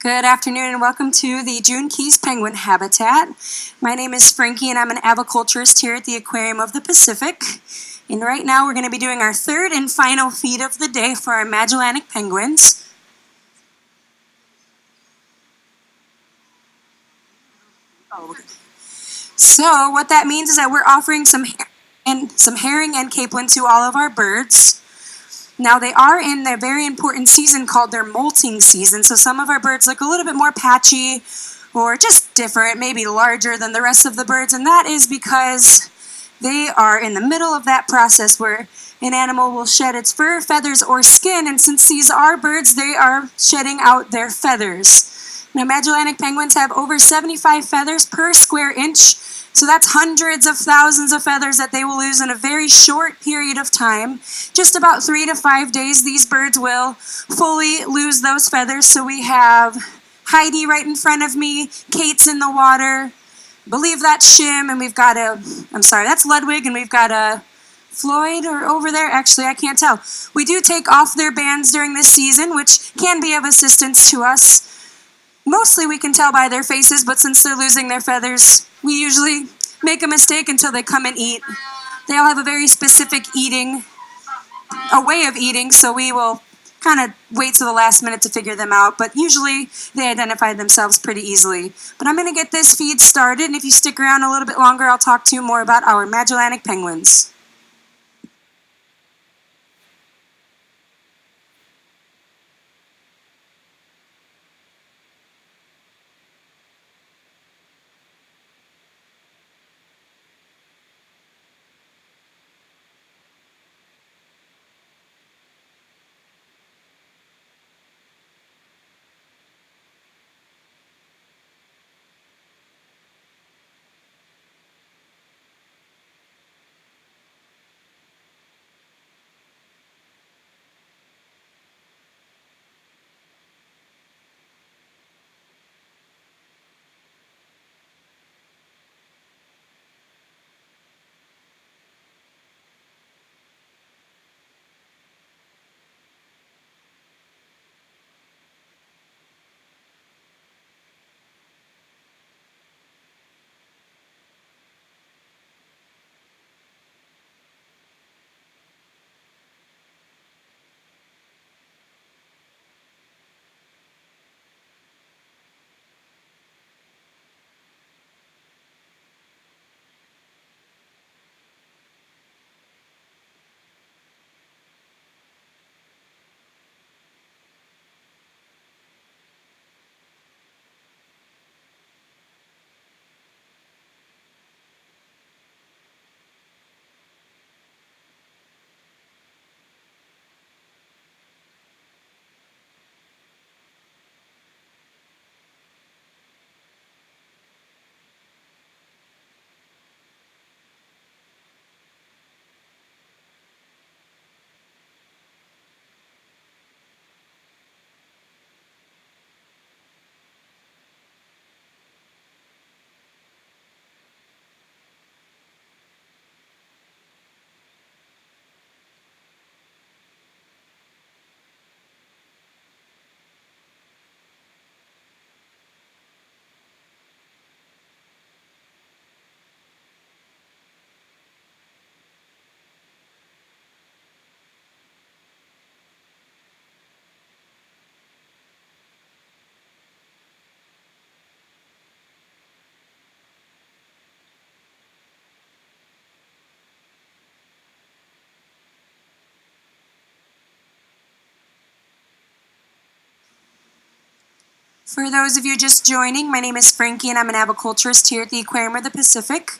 Good afternoon and welcome to the June Keys Penguin Habitat. My name is Frankie and I'm an aviculturist here at the Aquarium of the Pacific. And right now we're going to be doing our third and final feed of the day for our Magellanic penguins. So what that means is that we're offering some herring and capelin to all of our birds. Now they are in their very important season called their molting season, so some of our birds look a little bit more patchy or just different, maybe larger than the rest of the birds, and that is because they are in the middle of that process where an animal will shed its fur, feathers, or skin, and since these are birds, they are shedding out their feathers. Now Magellanic penguins have over 75 feathers per square inch, so that's hundreds of thousands of feathers that they will lose in a very short period of time. Just about 3 to 5 days, these birds will fully lose those feathers. So we have Heidi right in front of me, Kate's in the water, I believe that's Shim, and we've got that's Ludwig, and we've got a Floyd or over there. Actually, I can't tell. We do take off their bands during this season, which can be of assistance to us. Mostly we can tell by their faces, but since they're losing their feathers, we usually make a mistake until they come and eat. They all have a very specific way of eating, so we will kind of wait till the last minute to figure them out, but usually they identify themselves pretty easily. But I'm going to get this feed started, and if you stick around a little bit longer, I'll talk to you more about our Magellanic penguins. For those of you just joining, my name is Frankie and I'm an aviculturist here at the Aquarium of the Pacific.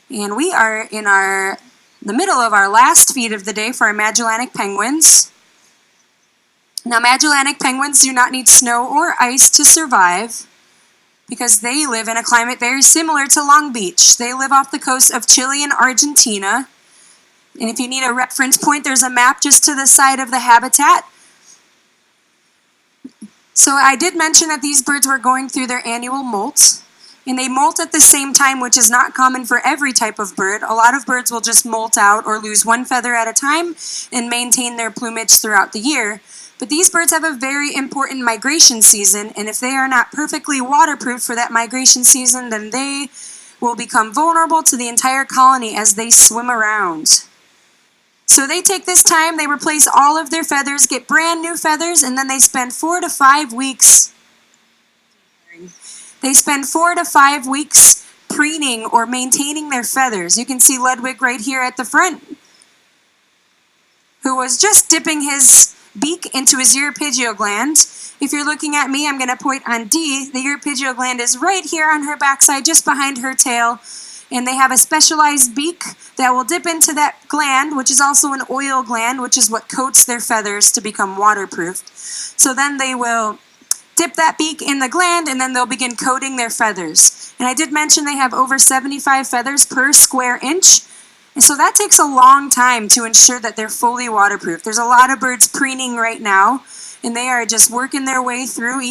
And we are in the middle of our last feed of the day for our Magellanic penguins. Now Magellanic penguins do not need snow or ice to survive because they live in a climate very similar to Long Beach. They live off the coast of Chile and Argentina. And if you need a reference point, there's a map just to the side of the habitat. So I did mention that these birds were going through their annual molt, and they molt at the same time, which is not common for every type of bird. A lot of birds will just molt out or lose one feather at a time and maintain their plumage throughout the year. But these birds have a very important migration season, and if they are not perfectly waterproof for that migration season, then they will become vulnerable to the entire colony as they swim around. So they take this time, they replace all of their feathers, get brand new feathers, and then they spend 4 to 5 weeks. They spend 4 to 5 weeks preening or maintaining their feathers. You can see Ludwig right here at the front, who was just dipping his beak into his uripigio gland. If you're looking at me, I'm going to point on D. The uripigio gland is right here on her backside, just behind her tail. And they have a specialized beak that will dip into that gland, which is also an oil gland, which is what coats their feathers to become waterproof. So then they will dip that beak in the gland, and then they'll begin coating their feathers. And I did mention they have over 75 feathers per square inch. And so that takes a long time to ensure that they're fully waterproof. There's a lot of birds preening right now, and they are just working their way through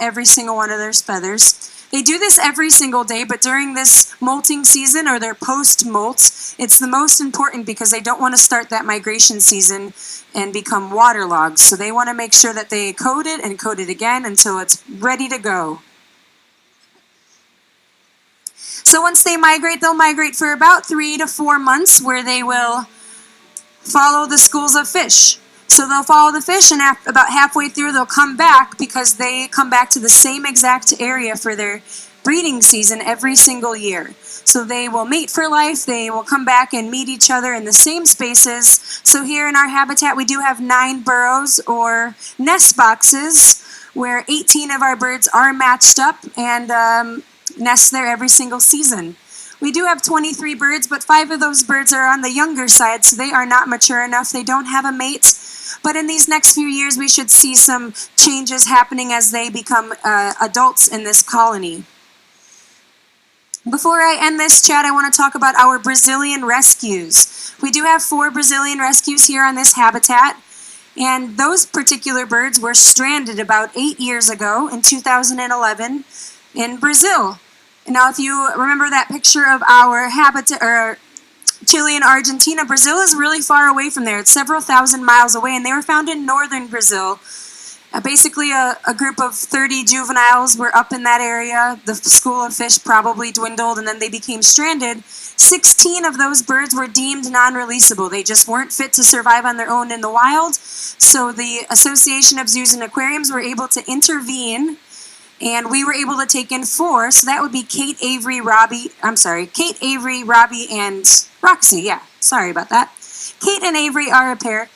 every single one of their feathers. They do this every single day, but during this molting season or their post-molt, it's the most important because they don't want to start that migration season and become waterlogged. So they want to make sure that they coat it and coat it again until it's ready to go. So once they migrate, they'll migrate for about 3 to 4 months where they will follow the schools of fish. So they'll follow the fish, and about halfway through they'll come back because they come back to the same exact area for their breeding season every single year. So they will mate for life, they will come back and meet each other in the same spaces. So here in our habitat we do have 9 burrows or nest boxes where 18 of our birds are matched up and nest there every single season. We do have 23 birds, but 5 of those birds are on the younger side, so they are not mature enough. They don't have a mate. But in these next few years, we should see some changes happening as they become adults in this colony. Before I end this chat, I want to talk about our Brazilian rescues. We do have 4 Brazilian rescues here on this habitat, and those particular birds were stranded about 8 years ago in 2011 in Brazil. Now, if you remember that picture of our habitat, or Chile and Argentina, Brazil is really far away from there. It's several thousand miles away, and they were found in northern Brazil. Basically, a group of 30 juveniles were up in that area. The school of fish probably dwindled, and then they became stranded. 16 of those birds were deemed non-releasable. They just weren't fit to survive on their own in the wild. So the Association of Zoos and Aquariums were able to intervene, and we were able to take in 4. So that would be Kate, Avery, Robbie, and Roxy. Yeah, sorry about that. Kate and Avery are a pair.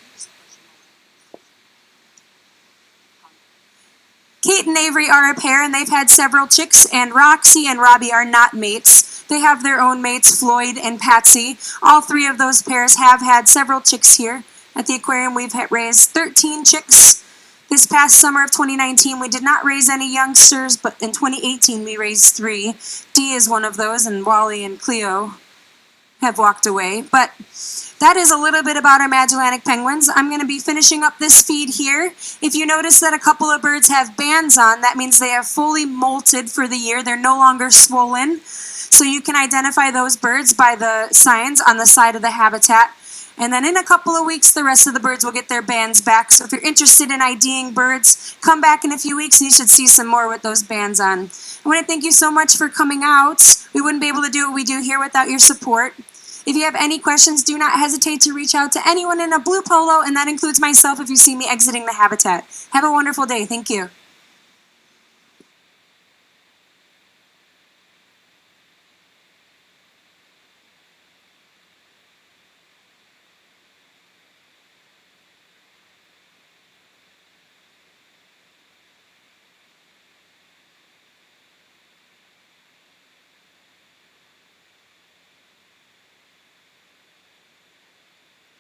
Kate and Avery are a pair, and they've had several chicks, and Roxy and Robbie are not mates. They have their own mates, Floyd and Patsy. All 3 of those pairs have had several chicks here. At the aquarium, we've raised 13 chicks. This past summer of 2019, we did not raise any youngsters, but in 2018, we raised 3. Dee is one of those, and Wally and Cleo have walked away. But that is a little bit about our Magellanic penguins. I'm going to be finishing up this feed here. If you notice that a couple of birds have bands on, that means they have fully molted for the year. They're no longer swollen. So you can identify those birds by the signs on the side of the habitat. And then in a couple of weeks, the rest of the birds will get their bands back. So if you're interested in IDing birds, come back in a few weeks and you should see some more with those bands on. I want to thank you so much for coming out. We wouldn't be able to do what we do here without your support. If you have any questions, do not hesitate to reach out to anyone in a blue polo, and that includes myself if you see me exiting the habitat. Have a wonderful day. Thank you.